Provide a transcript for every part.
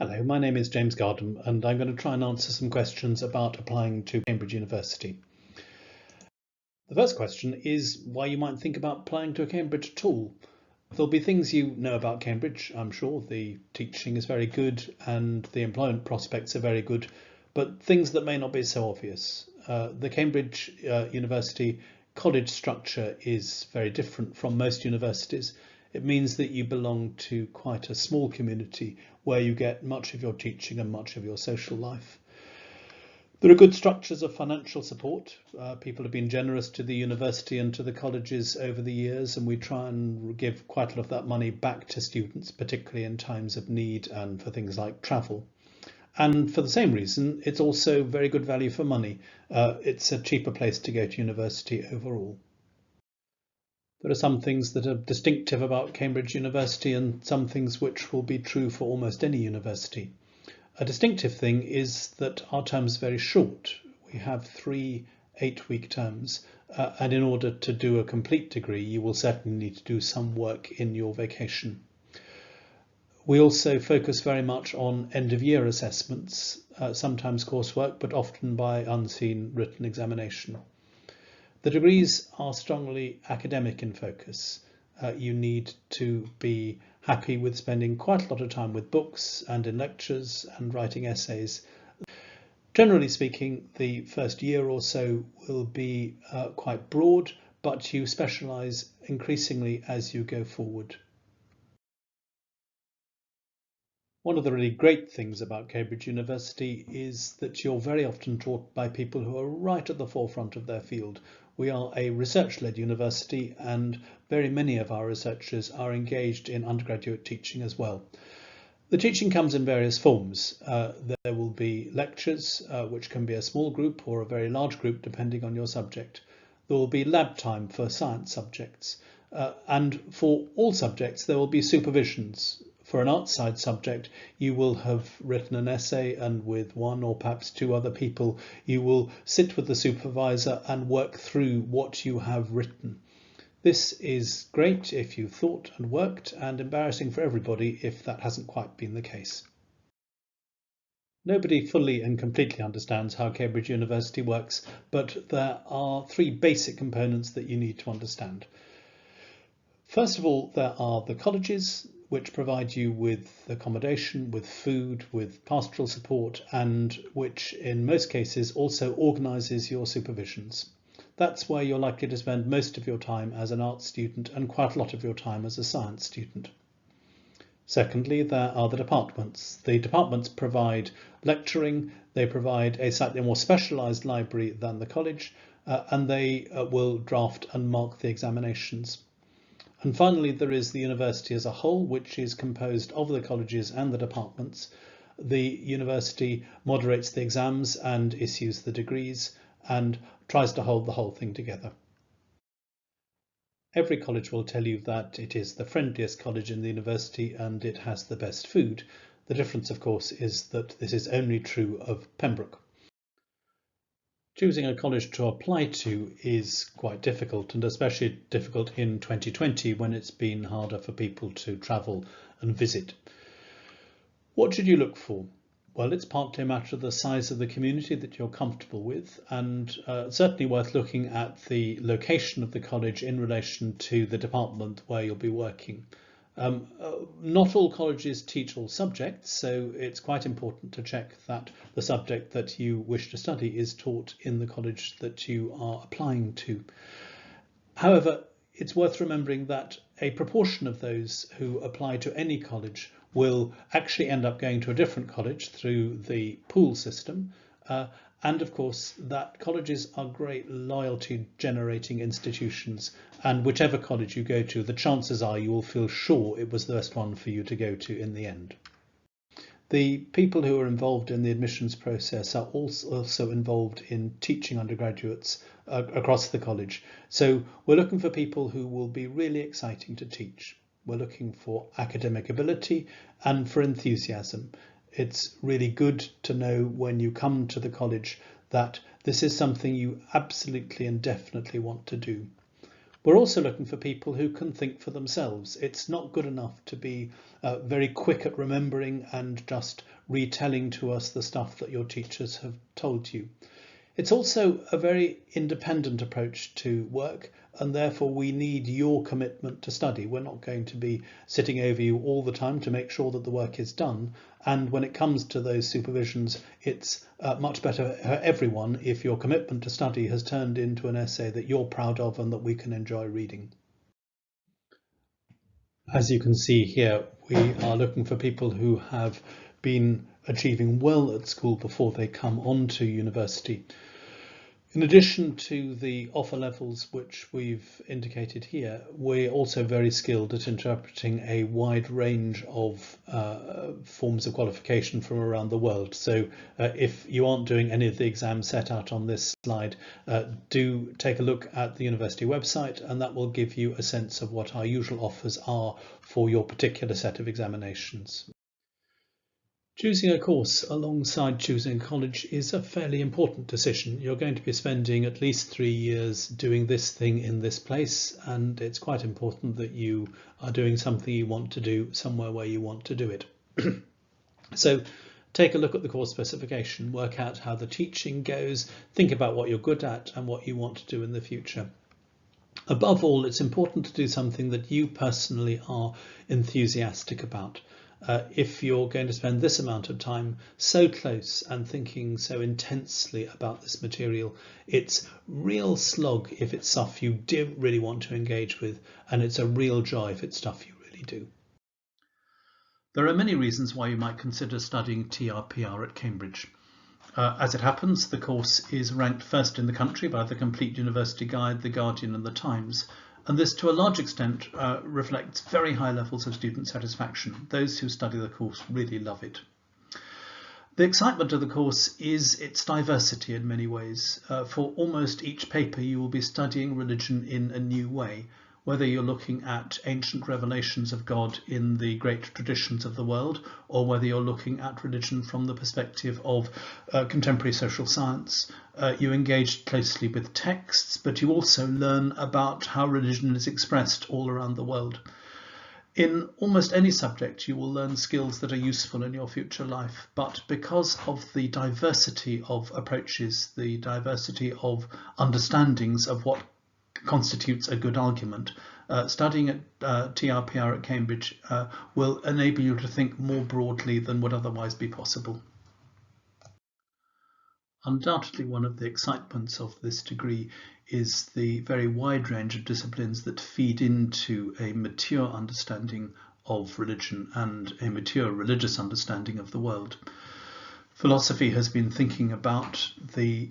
Hello, my name is James Gardom and I'm going to try and answer some questions about applying to Cambridge University. The first question is why you might think about applying to Cambridge at all. There'll be things you know about Cambridge, I'm sure. The teaching is very good and the employment prospects are very good, but things that may not be so obvious. The Cambridge University college structure is very different from most universities. It means that you belong to quite a small community where you get much of your teaching and much of your social life. There are good structures of financial support. People have been generous to the university and to the colleges over the years, and we try and give quite a lot of that money back to students, particularly in times of need and for things like travel. And for the same reason, it's also very good value for money. It's a cheaper place to go to university overall. There are some things that are distinctive about Cambridge University and some things which will be true for almost any university. A distinctive thing is that our terms are very short. We have 3 8-week terms, and in order to do a complete degree, you will certainly need to do some work in your vacation. We also focus very much on end-of-year assessments, sometimes coursework, but often by unseen written examination. The degrees are strongly academic in focus. You need to be happy with spending quite a lot of time with books and in lectures and writing essays. Generally speaking, the first year or so will be quite broad, but you specialise increasingly as you go forward. One of the really great things about Cambridge University is that you're very often taught by people who are right at the forefront of their field. We are a research-led university and very many of our researchers are engaged in undergraduate teaching as well. The teaching comes in various forms. There will be lectures, which can be a small group or a very large group depending on your subject. There will be lab time for science subjects, and for all subjects there will be supervisions. For an outside subject, you will have written an essay and with 1 or perhaps 2 other people, you will sit with the supervisor and work through what you have written. This is great if you've thought and worked, and embarrassing for everybody if that hasn't quite been the case. Nobody fully and completely understands how Cambridge University works, but there are 3 basic components that you need to understand. First of all, there are the colleges, which provide you with accommodation, with food, with pastoral support, and which in most cases also organises your supervisions. That's where you're likely to spend most of your time as an arts student and quite a lot of your time as a science student. Secondly, there are the departments. The departments provide lecturing, they provide a slightly more specialised library than the college, and they will draft and mark the examinations. And finally, there is the university as a whole, which is composed of the colleges and the departments. The university moderates the exams and issues the degrees and tries to hold the whole thing together. Every college will tell you that it is the friendliest college in the university and it has the best food. The difference, of course, is that this is only true of Pembroke. Choosing a college to apply to is quite difficult, and especially difficult in 2020 when it's been harder for people to travel and visit. What should you look for? Well, it's partly a matter of the size of the community that you're comfortable with, and certainly worth looking at the location of the college in relation to the department where you'll be working. Not all colleges teach all subjects, so it's quite important to check that the subject that you wish to study is taught in the college that you are applying to. However, it's worth remembering that a proportion of those who apply to any college will actually end up going to a different college through the pool system. And of course, that colleges are great loyalty generating institutions, and whichever college you go to, the chances are you will feel sure it was the best one for you to go to in the end. The people who are involved in the admissions process are also involved in teaching undergraduates across the college. So we're looking for people who will be really exciting to teach. We're looking for academic ability and for enthusiasm. It's really good to know when you come to the college that this is something you absolutely and definitely want to do. We're also looking for people who can think for themselves. It's not good enough to be very quick at remembering and just retelling to us the stuff that your teachers have told you. It's also a very independent approach to work, and therefore we need your commitment to study. We're not going to be sitting over you all the time to make sure that the work is done. And when it comes to those supervisions, it's much better for everyone if your commitment to study has turned into an essay that you're proud of and that we can enjoy reading. As you can see here, we are looking for people who have been achieving well at school before they come on to university. In addition to the offer levels which we've indicated here, we're also very skilled at interpreting a wide range of forms of qualification from around the world. So if you aren't doing any of the exams set out on this slide, do take a look at the university website, and that will give you a sense of what our usual offers are for your particular set of examinations. Choosing a course alongside choosing a college is a fairly important decision. You're going to be spending at least 3 years doing this thing in this place, and it's quite important that you are doing something you want to do somewhere where you want to do it. So take a look at the course specification, work out how the teaching goes, think about what you're good at and what you want to do in the future. Above all, it's important to do something that you personally are enthusiastic about. If you're going to spend this amount of time so close and thinking so intensely about this material, it's real slog if it's stuff you don't really want to engage with, and it's a real joy if it's stuff you really do. There are many reasons why you might consider studying TRPR at Cambridge. As it happens, the course is ranked first in the country by the Complete University Guide, The Guardian and The Times, and this to a large extent reflects very high levels of student satisfaction. Those who study the course really love it. The excitement of the course is its diversity in many ways. For almost each paper you will be studying religion in a new way, whether you're looking at ancient revelations of God in the great traditions of the world, or whether you're looking at religion from the perspective of contemporary social science. You engage closely with texts, but you also learn about how religion is expressed all around the world. In almost any subject, you will learn skills that are useful in your future life, but because of the diversity of approaches, the diversity of understandings of what constitutes a good argument, studying at TRPR at Cambridge will enable you to think more broadly than would otherwise be possible. Undoubtedly, one of the excitements of this degree is the very wide range of disciplines that feed into a mature understanding of religion and a mature religious understanding of the world. Philosophy has been thinking about the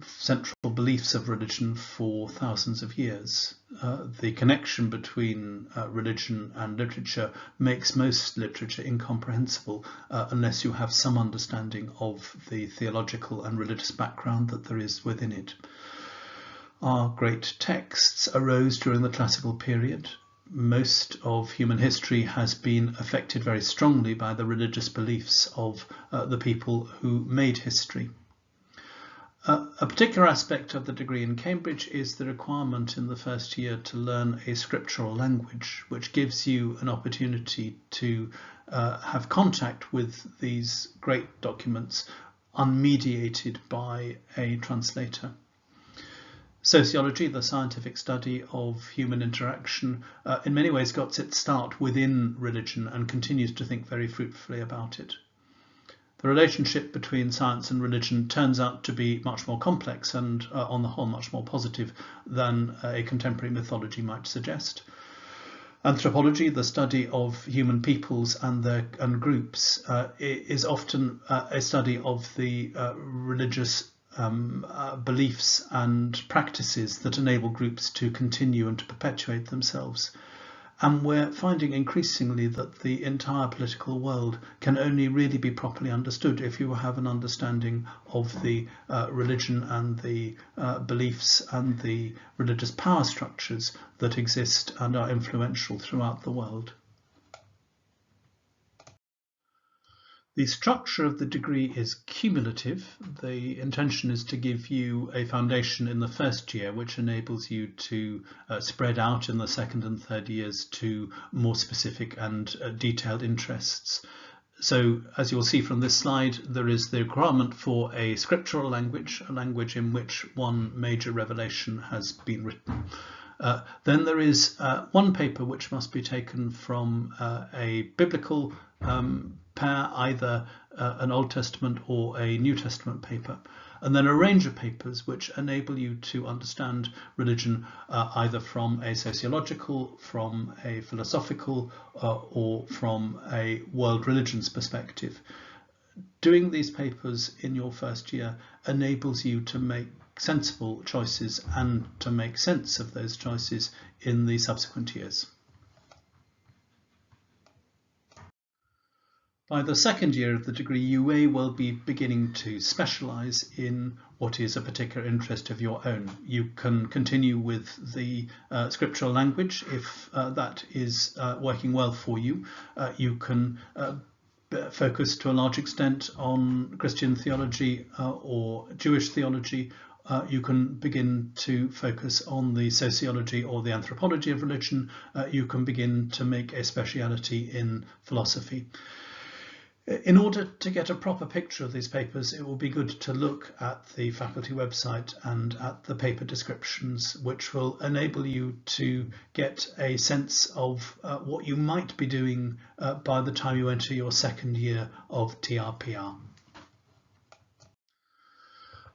central beliefs of religion for thousands of years. The connection between religion and literature makes most literature incomprehensible unless you have some understanding of the theological and religious background that there is within it. Our great texts arose during the classical period. Most of human history has been affected very strongly by the religious beliefs of the people who made history. A particular aspect of the degree in Cambridge is the requirement in the first year to learn a scriptural language, which gives you an opportunity to have contact with these great documents unmediated by a translator. Sociology, the scientific study of human interaction, in many ways got its start within religion and continues to think very fruitfully about it. The relationship between science and religion turns out to be much more complex and, on the whole, much more positive than a contemporary mythology might suggest. Anthropology, the study of human peoples and groups, is often a study of the religious beliefs and practices that enable groups to continue and to perpetuate themselves. And we're finding increasingly that the entire political world can only really be properly understood if you have an understanding of the religion and the beliefs and the religious power structures that exist and are influential throughout the world. The structure of the degree is cumulative. The intention is to give you a foundation in the first year, which enables you to spread out in the second and third years to more specific and detailed interests. So, as you'll see from this slide, there is the requirement for a scriptural language, a language in which one major revelation has been written. Then there is one paper which must be taken from a biblical pair, either an Old Testament or a New Testament paper, and then a range of papers which enable you to understand religion either from a sociological, from a philosophical, or from a world religions perspective. Doing these papers in your first year enables you to make sensible choices and to make sense of those choices in the subsequent years. By the second year of the degree, you may well be beginning to specialise in what is a particular interest of your own. You can continue with the scriptural language if that is working well for you. You can focus to a large extent on Christian theology or Jewish theology. You can begin to focus on the sociology or the anthropology of religion. You can begin to make a speciality in philosophy. In order to get a proper picture of these papers, it will be good to look at the faculty website and at the paper descriptions, which will enable you to get a sense of what you might be doing by the time you enter your second year of TRPR.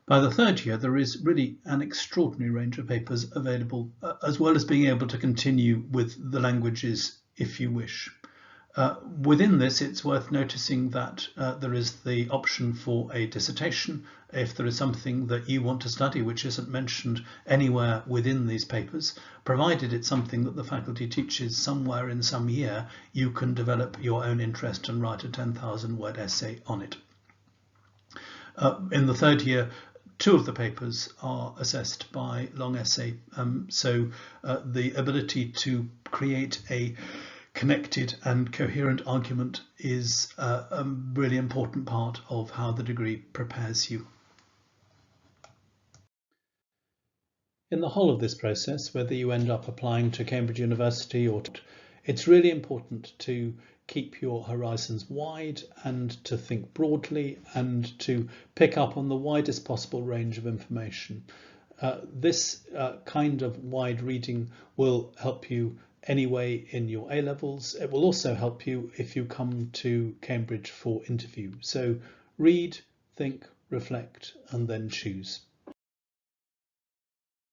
By the third year, there is really an extraordinary range of papers available, as well as being able to continue with the languages if you wish. Within this, it's worth noticing that there is the option for a dissertation if there is something that you want to study which isn't mentioned anywhere within these papers. Provided it's something that the faculty teaches somewhere in some year, you can develop your own interest and write a 10,000-word essay on it. In the third year, 2 of the papers are assessed by long essay, so the ability to create a connected and coherent argument is a really important part of how the degree prepares you. In the whole of this process, whether you end up applying to Cambridge University or it's really important to keep your horizons wide and to think broadly and to pick up on the widest possible range of information. This kind of wide reading will help you anyway in your A-levels. It will also help you if you come to Cambridge for interview. So read, think, reflect, and then choose.